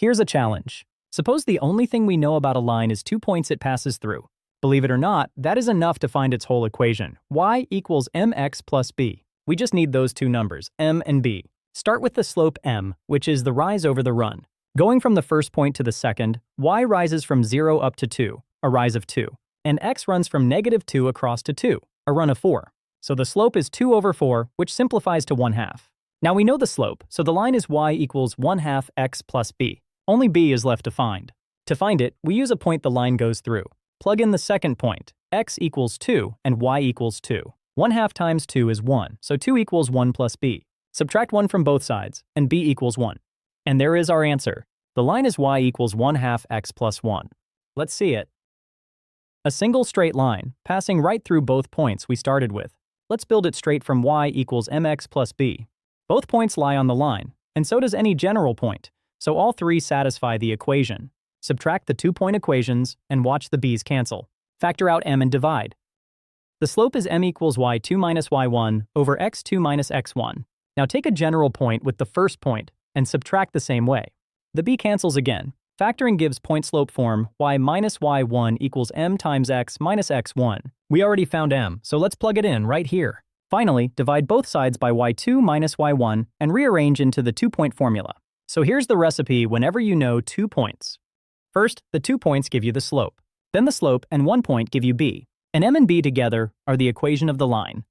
Here's a challenge. Suppose the only thing we know about a line is 2 points it passes through. Believe it or not, that is enough to find its whole equation. Y equals mx plus b. We just need those two numbers, m and b. Start with the slope m, which is the rise over the run. Going from the first point to the second, y rises from 0 up to 2, a rise of 2. And x runs from -2 across to 2, a run of 4. So the slope is 2 over 4, which simplifies to 1/2. Now we know the slope, so the line is y equals 1/2 x plus b. Only b is left to find. To find it, we use a point the line goes through. Plug in the second point, x equals 2 and y equals 2. 1/2 times 2 is 1, so 2 equals 1 plus b. Subtract 1 from both sides, and b equals 1. And there is our answer. The line is y equals 1/2 x plus 1. Let's see it. A single straight line, passing right through both points we started with. Let's build it straight from y equals mx plus b. Both points lie on the line, and so does any general point, so all three satisfy the equation. Subtract the 2-point equations and watch the b's cancel. Factor out m and divide. The slope is m equals y2 minus y1 over x2 minus x1. Now take a general point with the first point and subtract the same way. The b cancels again. Factoring gives point-slope form y minus y1 equals m times x minus x1. We already found m, so let's plug it in right here. Finally, divide both sides by y2 minus y1 and rearrange into the 2-point formula. So here's the recipe whenever you know 2 points. First, the 2 points give you the slope. Then the slope and 1 point give you b. And m and b together are the equation of the line.